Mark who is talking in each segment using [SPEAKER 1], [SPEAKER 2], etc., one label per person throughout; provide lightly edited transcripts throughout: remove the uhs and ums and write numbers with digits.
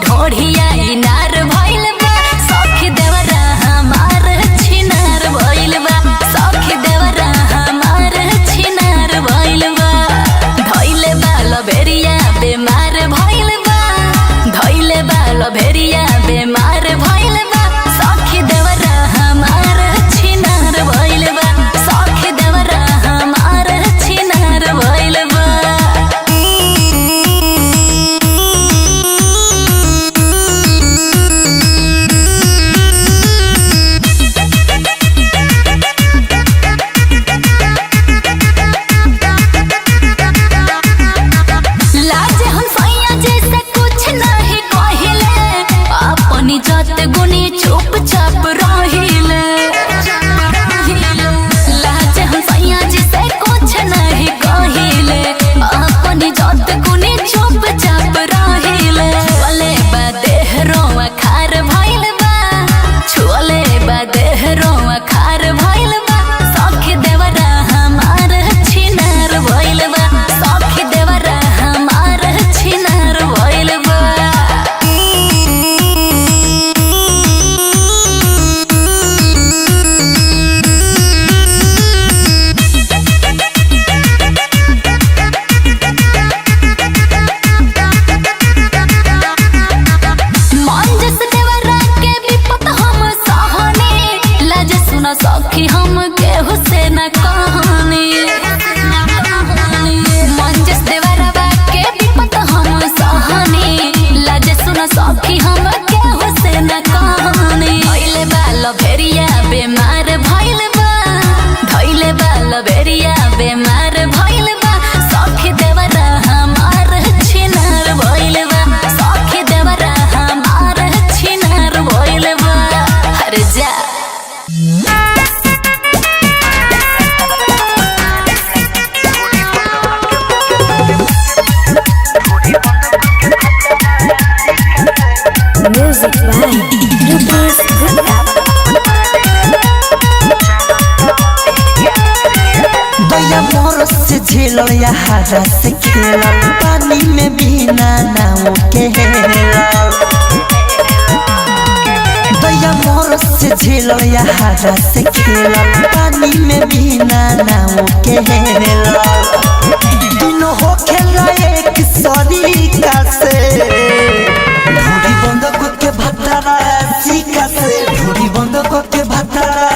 [SPEAKER 1] ढोढ़िया इनार भइल बा सखी देवरा हमार छिनार भइल बा सखी देवरा हमार छिनार भइल बा धइले बा लबेरिया बेमार भइल बा धइले बा लबेरिया बेमार भइल बा सखी देवरा हमार छिनार भइल बा सखी देवरा हमार छिनार भइल बा। जात गुनी चुपचाप रहिले लाज हम सैया जी से कुछ नहीं कहिले अपनी जात गुनी चुपचाप रहिले छुअले बा देहरो खार भइल बा छुअले बा देहरो खार भइल बा सखी देवरा हमार छिनार भइल बा सखी देवरा हमार छिनार भइल बा। सखी हम केहू से न कहानी मंजस देवरवा के विपत हम सहनी लाज सुन सखी हम केहू से न कहानी धइले बा लबेरिया बेमार भइल बा धइले बा लबेरिया बेमार भइल बा सखी देवरा हमार छिनार भइल बा सखी देवरा हमार छिनार भइल बा। अरे जा Music by Rupesh Gupta।
[SPEAKER 2] दया मोर से झेलल या हारा से खेलल पानी में बिना नाव के हेलल दया मोर से झेलल या हारा से खेलल पानी में बिना नाव के हेलल दिनो हो खेला एक सरीका से ढूढ़ी बंद के भत्तारा सीका से ढूढ़ी बंद के भत्तारा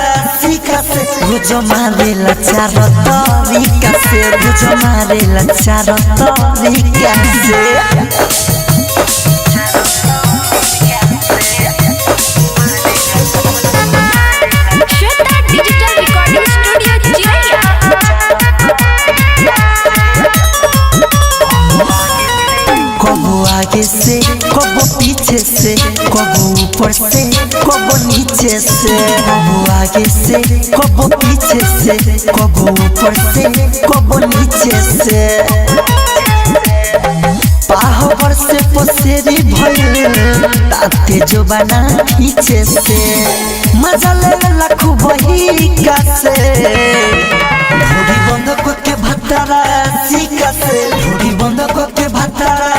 [SPEAKER 2] सीका से रुझो मारेला चार तरीका से रुझो मारेला चार तरीका से।
[SPEAKER 1] श्वेता डिजिटल रिकॉर्डिंग स्टूडियो चिरैया।
[SPEAKER 2] कबो आगे से कबो पीछे से कबो ऊपर से कबो नीचे से कबो आगे से कबो पीछे से कबो ऊपर से कबो नीचे से पाहवर से पसेरी भइल ताते जो बना पीछे से मजा ले लाखू बही का से ढूढ़ी बंद के भत्तारा सीका से ढूढ़ी बंद के भत्तारा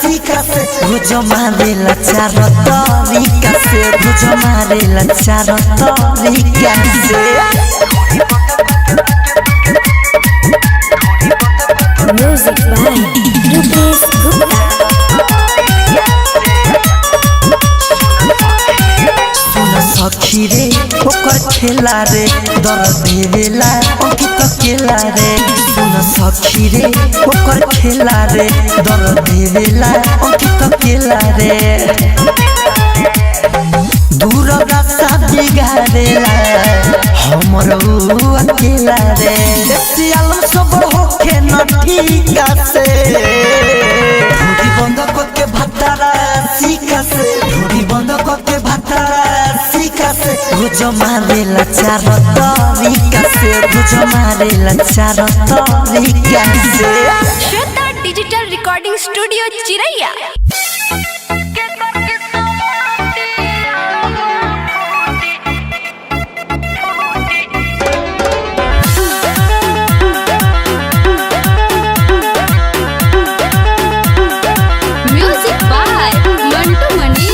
[SPEAKER 2] सीका से रुझो मारेला चार तरीका से रुझो मारेला चार तरीका से।
[SPEAKER 1] Music by Rupesh Gupta।
[SPEAKER 2] सखी रे ओकर खेला रे दर्द देवेला अंकित केला रे सुन सखी रे ओकर खेला रे दर्द देवेला अंकित केला रे दूर रास्ता बिगाड़ेला हमर अकेला रे सियाल सब होके न ठीका से ढूढ़ी बंद के भत्तारा सीका से ढूढ़ी बंद के भत्तारा भुज मारेला चार तरीका से भुज मारेला चार तरीका से
[SPEAKER 1] श्वेता डिजिटल रिकॉर्डिंग स्टूडियो चिरैया। म्यूजिक बाय मंटू मनी।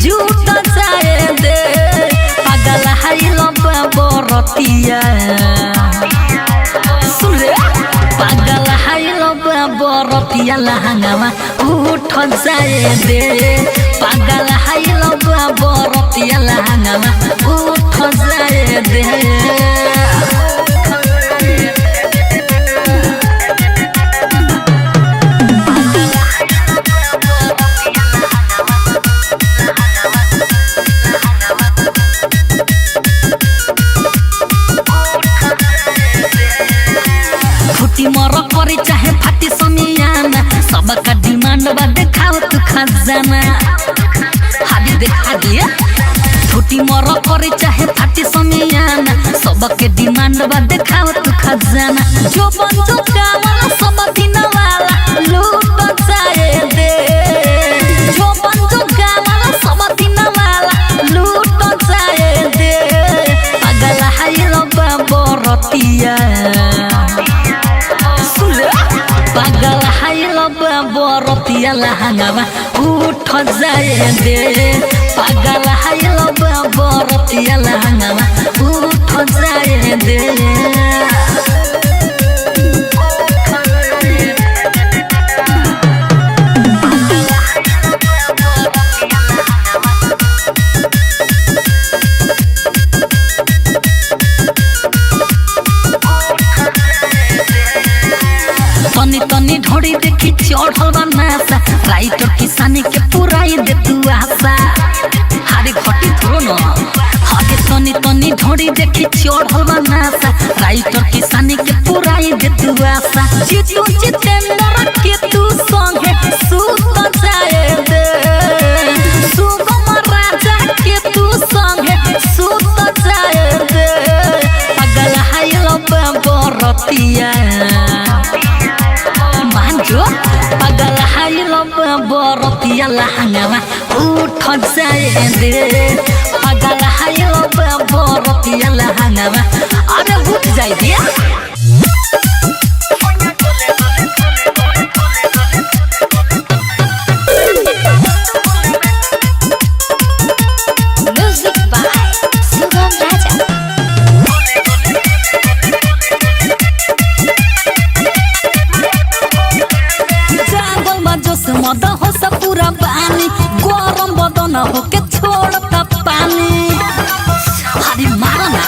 [SPEAKER 3] झूठ चाहे दे
[SPEAKER 1] बरतिया सुन रे पागल हाइल बरतिया लहंगावा उठ जाए दे पागल हाइल बरतिया लहंगावा उठ जाए दे फुटी मर करे चाहे फाटी समियाना सबका डिमांड बा देखाओ तू खजाना हादी देखा दिए फुटी मर करे चाहे फाटी समियाना सबके डिमांड बा देखाओ तू खजाना जो बंजो कामला सब दिन वाला लूट जाए दे जो बंजो कामला सब दिन वाला लूट जाए दे पागल हाइल बरतिया पागल हाइल बरतिया लहंगावा उठ जाए दे पागल हाइल बरतिया लहंगावा उठ जाए दे तनी तनी ढोड़ी देखी चढ़ल बा नासा राइटर किसानी के पुराई दे तू आशा हारे घटी थोड़ो न हारे तनी तनी ढोड़ी देखी चढ़ल बा नासा राइटर किसानी के पुराई दे तू आशा जीतू जितेंद्र के तू संगे सूत जाए दे सुगम राजा के तू संगे सूत जाए दे पागल हाइल बरतिया पागल हाइल बरतिया लहंगावा उठ जाए दे पागल हाइल बरतिया लहंगावा अरे उठ जाए दे म्यूजिक बाय सुगम राजा मद हो सब पूरा पानी गरम बदन हो के छोड़ता पानी हरी मारना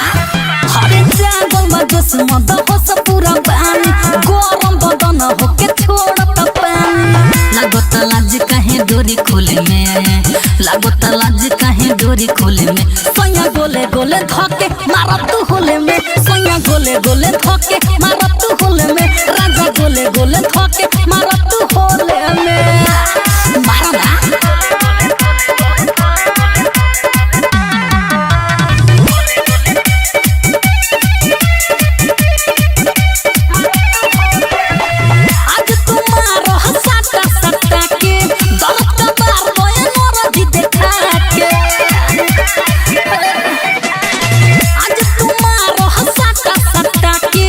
[SPEAKER 1] हरे जागल में जोश मद हो सब पूरा पानी गरम बदन हो के छोड़ता पानी लागत लाज काहे डोरी खोले में लागत लाज काहे डोरी खोले में सोया गोले गोले धके मारत तू होले में सोया गोले गोले धके मारत तू होले में राजा गोले गोले धके मारत तू होले में मारना आज तुम्हारो हसाता सत्ता के दर्द का बार बोए मोर दी देखा के आज तुम्हारो हसाता सत्ता के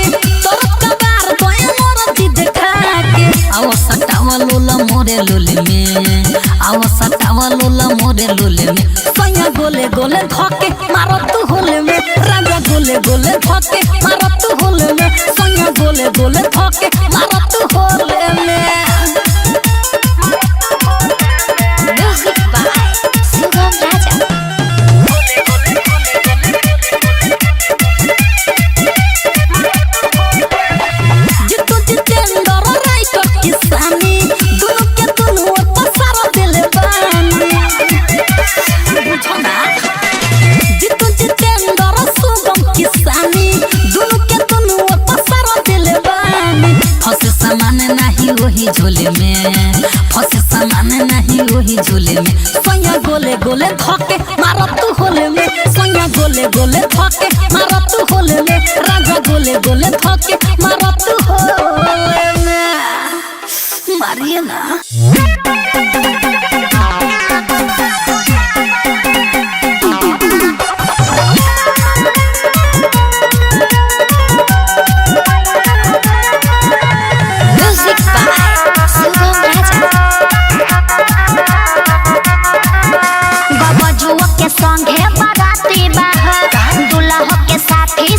[SPEAKER 1] दर्द का बार बोए मोर दी देखा के आओ सटावा लोला मोरे लोले में आओ सटावा लोला मोरे लोले में सोया गोले गोले धके मारो तू होले में राजा गोले गोले धके मारो तू होले में सोया गोले गोले धके मारो तू होले में music by Sugam Raja Jitu Jitendra writer किसानी दोनों के दोनों पसार दिले बानी बुझो ना जितू जितेंद्र सुगम किसानी दोनों के दोनों पसार दिले बानी फंसे सामान नहीं वही झोले में फंसे सामान नहीं वही झोले में सोया गोले गोले धके मारो तू होले में सोया गोले गोले धके मारो तू होले में राजा गोले गोले धके मारो तू होले में मारिए ना म्यूजिक बाय सुगम राजा बाबा जुआ के संगे बाराती बाहर दूल्हा के साथी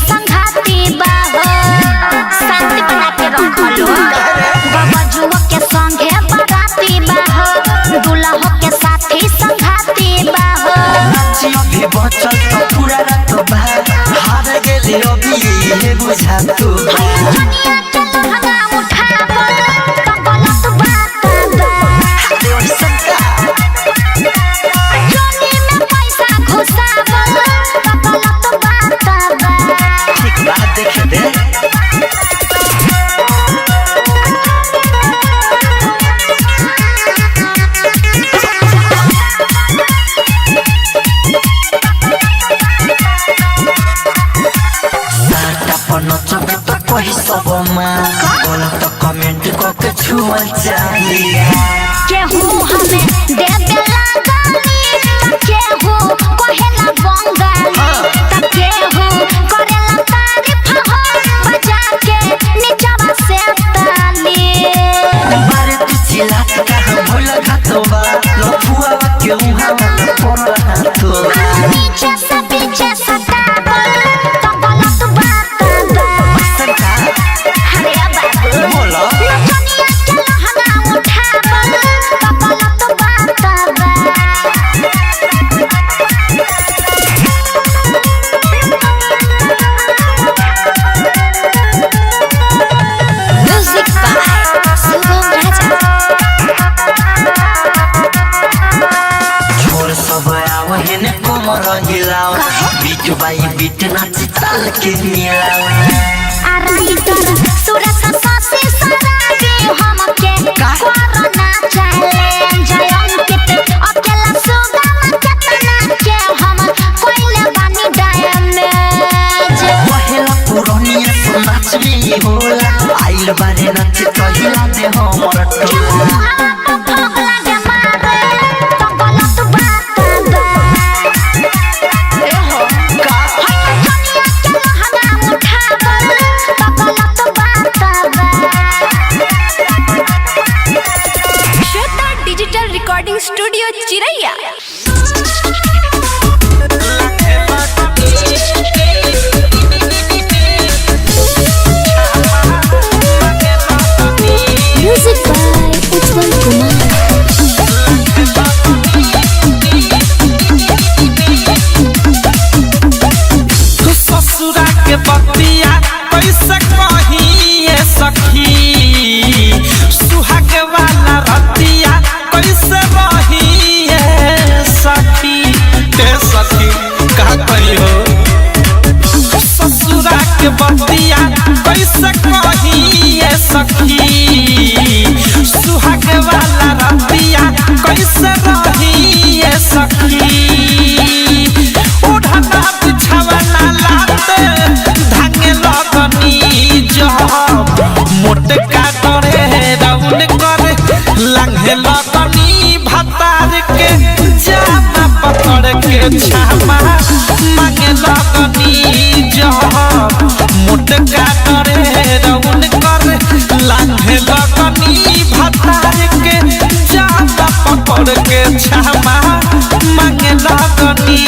[SPEAKER 2] क्यों हम पर हाथो
[SPEAKER 3] पीछे से सताबल तो गलत बात बा
[SPEAKER 2] सरकार
[SPEAKER 3] अरे बाबू
[SPEAKER 2] बोलो
[SPEAKER 3] नचनिया के लहंगा उठाबल तो गलत बात बा म्यूजिक बाय शुभम राजा
[SPEAKER 2] छोड़ सब आवहन कोमर हिलाओ बीट बाई बीट नाच ताल के मिलाओ
[SPEAKER 3] आराई तर सुरस सासी सराबी हमके कोरोना चैलेंज अंकित अकेला सुगम केतना के हम कोइले बानी डैमेज
[SPEAKER 2] पहला पुरानिया सो नाच में होला आइल बारे नाच कहिला दे हमर टोला
[SPEAKER 1] डिजिटल रिकॉर्डिंग स्टूडियो चिरैया।
[SPEAKER 3] म्यूजिक बाय उज्जवल कुमार
[SPEAKER 4] ससुरा के बतिया कैसे कहिए सखी सुहाग वाला रतिया कैसे रहिए सखी ते सखी कहा कही हो ससुरा के बतिया कैसे कहिए सखी सुहाग वाला रतिया कैसे रहिए सखी उड़ना बिछावना लाते धागे लगनी जब मोटे का डरे राउन करे लंघे लगनी भतार के जामा पकड़ के छामा मांगे लगनी जब मोटे का डरे राउन करे लंघे लगनी भतार के जामा पकड़ के छामा मांगे लगनी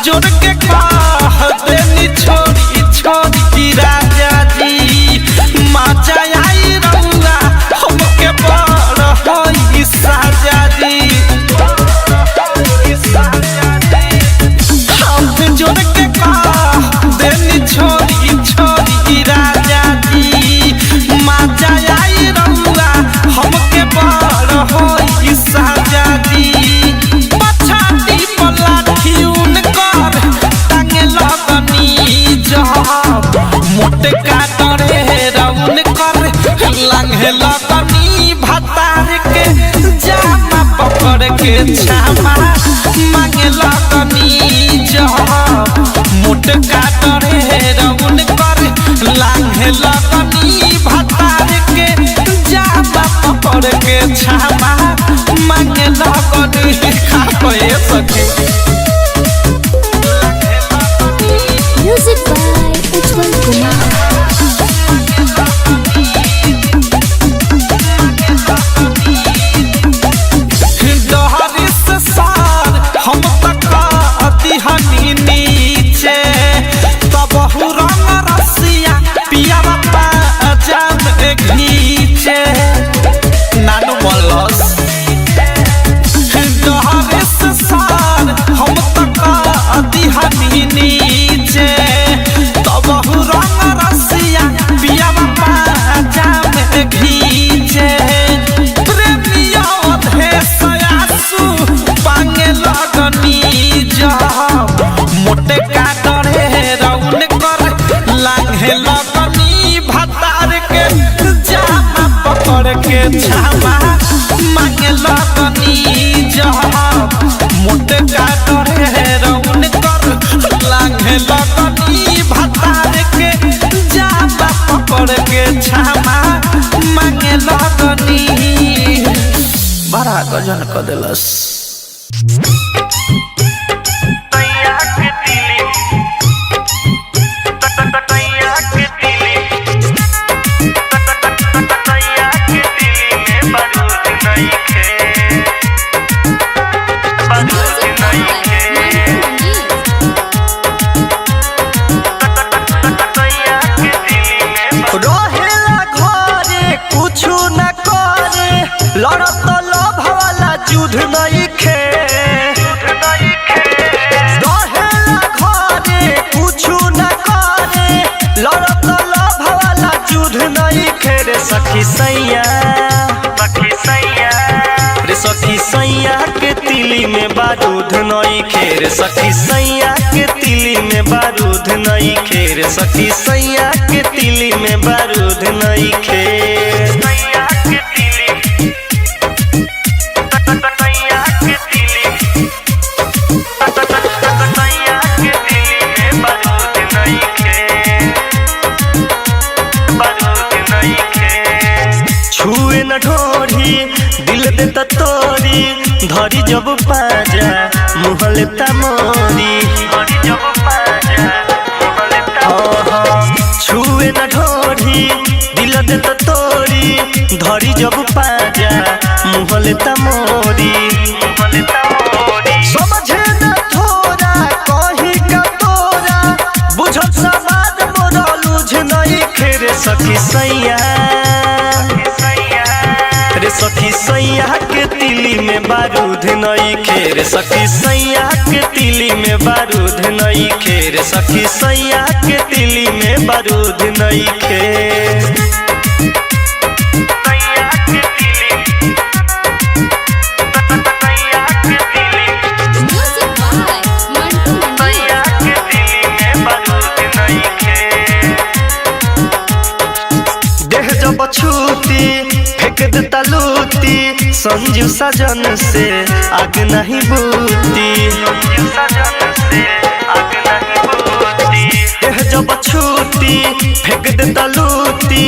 [SPEAKER 4] जोड़ के कह देनी छोड़ी छोड़ी राजा जी माचा आई रहुआ हमके बड़ होई साजा जी हाथ जोड़ के कह देनी छोड़ी छोड़ी राजा जी माचा आई रहुआ हमके बड़ होई साजा जी पछाती पलाठी मोटे काटरे राउन कर लंघे लगनी भतार के जामा पकड़ के छामा मांगे लगनी जब मोटे काटरे राउन कर लंघे लगनी भतार के जामा पकड़ के छामा मांगे लगनी खा पे सके
[SPEAKER 3] म्यूजिक बाय उज्जवल कुमार
[SPEAKER 4] डहरी से सार हम तक अतिहनी नीचे तब रंग रसिया पिया बापा जान घीचे नानू मलस डहरी से सार हम तक अतिहनी नीचे तब रंग रसिया पिया बापा जान घीचे प्रेमिया सयासु पांगे लगनी जब मोटे का डरे राउन कर लांघे लगनी भतार के जामा पकड़ के छामा मांगे लगनी जब मोटे का डरे राउन कर लांघे लगनी भतार के जामा पकड़ के छामा मांगे लगनी बड़ा गजन क देलस।
[SPEAKER 5] सखी सैया रे सखी सैया के तिली में बारूद नई खेर सखी सैया के तिली में बारूद नई खेर सखी सैया के तिली में बारूद नई खेर छुए न ढोरी दिल देता तोरी धरी जब पाजा मुहले तमोरी छुए न ढोरी दिल देता तोरी धरी जब पाजा मुहले तमोरी समझे न थोड़ा कही का तोरा बुझत समाज मोरा लुझ नहीं खेरे सखी सैया रे सखी सैया के तिली में बारूद नई खेर सखी सैया के तिली में बारूद नई खेर सखी सैया के तिली में बारूद नई खेर देह जब छूती फेंक देता लूटी संजीव सजन से आग नहीं बूती देह जब छूटी फेंक देता लूटी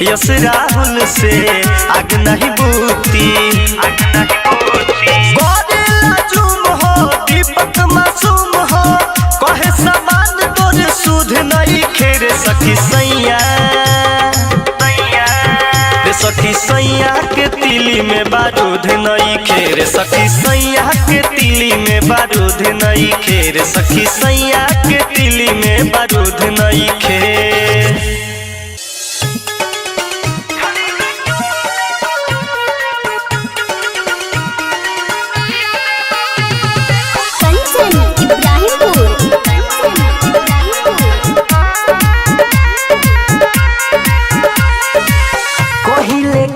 [SPEAKER 5] यश राहुल से आग नहीं बूती दीपक मासूम हो कहे समान तोरे सुध नहीं खेरे सखी सैया सखी सैया के तिली में बारूद नई खेर सखी सैया के तिली में बारूद नई खेर सखी सैया के तिली में बारूद नई खेर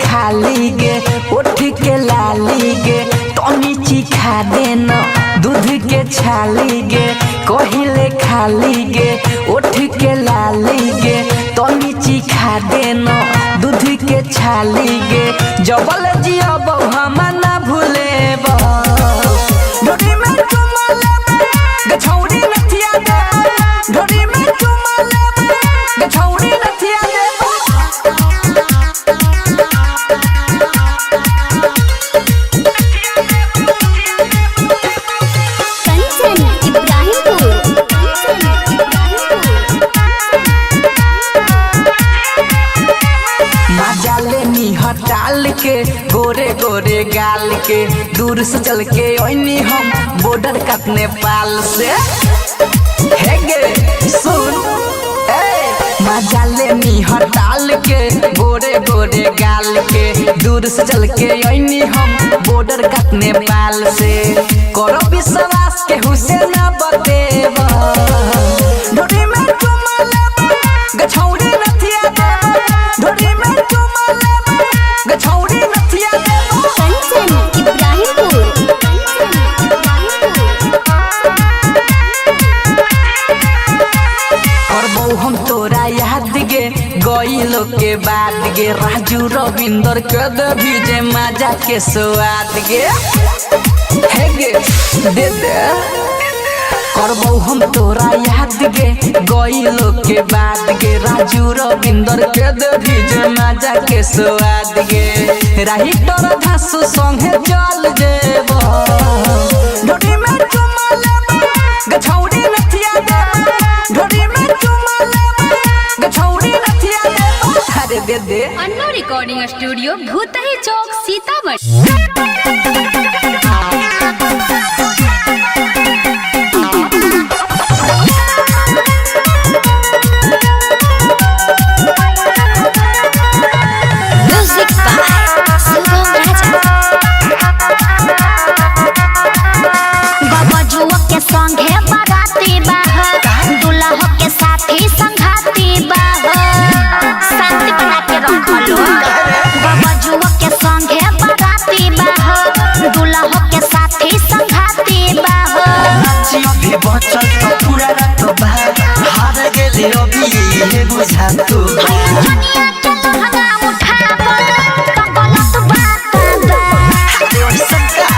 [SPEAKER 2] खाली गे उठ के लाली गे तनी चिखा देना दूध के छाली गे कहिले खाली गे उठ के लाली गे तनी चिखा देना दूध के छाली गे जबल जिया बहु ना भूले ढोरी में चुमा लेबे गछौड़ी नथिया दे ढोरी में चुमा लेबे गछौड़ी नथिया दे हटाल के गोरे गोरे गाल के दूर से चल के ओइनी हम बॉर्डर कट नेपाल से हे गे सुन मजा लेनी हटाल के गोरे गोरे गाल के दूर से चल के ओइनी हम बॉर्डर कट नेपाल से करो विश्वास के हुसैन बतेबा ढोरी में चुमा लेबे गछौड़ी नथिया दे ढोरी में चुमा लेबे गछौड़ी नथिया दे
[SPEAKER 3] कंचन इब्राहिमपुर
[SPEAKER 2] करबो हम तोरा याद गे गइलो के बाद गे राजू रविंदर के दे भीजे मजा के स्वाद गे हे गे दे दे करबो हम तोरा याद गे गइलो के बाद गे राजू रविंदर के दे भीजे मजा के स्वाद गे राही तोरा धासु संगे चल जेबो ढोरी में चुमा लेबे गछौड़ी नथिया दे ढोरी में चुमा लेबे गछौड़ी नथिया दे अरे दे दे
[SPEAKER 1] अन्नो रिकॉर्डिंग स्टूडियो भूतही चौक सीतामढ़ी।
[SPEAKER 3] संगे बराती बाह दूल्हा के साथी संघाती बाह शांति बना के रखलो।
[SPEAKER 2] जातू
[SPEAKER 3] दुनिया के लहंगा उठावल तो गलत बात बा
[SPEAKER 2] अरे ओइसन का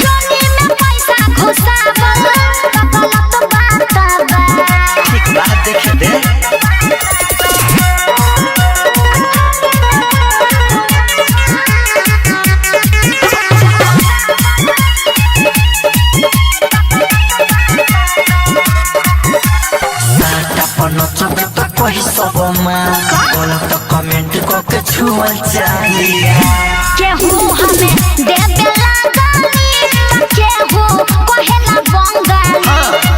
[SPEAKER 3] जोनी में पैसा घुसावल तो गलत बात बा
[SPEAKER 2] ठीक बात देखे दे नचबे तो कही सबमा गलत कमेंट करके छुअल चाहिए
[SPEAKER 3] केहू हमें दे देला गाली केहू कहेला बंगाली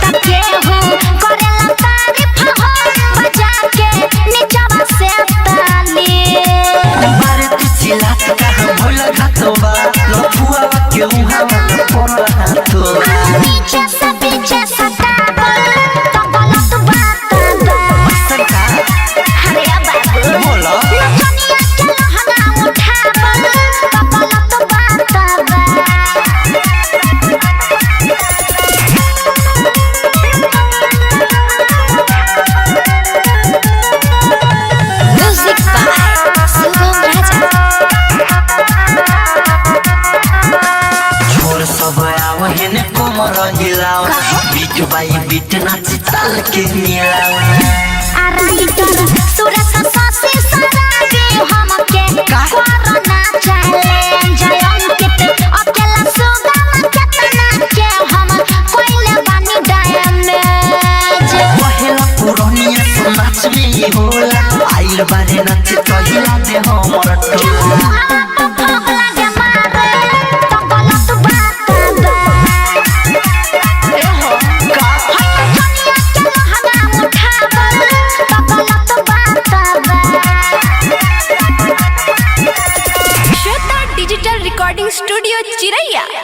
[SPEAKER 3] त केहू करेला तारीफ हो बजा के नीचवा से ताली
[SPEAKER 2] बारे तू चिल्लात का हम भूल घातोबा लफुआ के उहावा पर हाथोबा
[SPEAKER 3] पीछे से पीछे सतावल तो गलत बात बा
[SPEAKER 2] सरकार
[SPEAKER 3] अरे बाबू
[SPEAKER 2] बोला
[SPEAKER 3] दुनिया के लहंगा उठावल तो गलत बात बा म्यूजिक बाय शुभम राजा
[SPEAKER 2] छोर सब आवहे ने कोमर हिलाओ बीट बाई बीट नाच ताल के मिलाओ
[SPEAKER 3] आराइटर सुरस सासी सराबी हमके कोरोना चैलेंज अंकित अकेला सुगम केतना के हम कोइले बानी डैमेज
[SPEAKER 2] पहला पुरानिया सो नाच में ही होला आइल बारे नाच कहिला दे हमर टोला
[SPEAKER 3] भोग लगे मारे तो गलत बात बा एहो
[SPEAKER 2] का
[SPEAKER 3] दुनिया के लहंगा उठावल तो गलत बात बा
[SPEAKER 1] श्वेता डिजिटल रिकॉर्डिंग स्टूडियो चिरैया।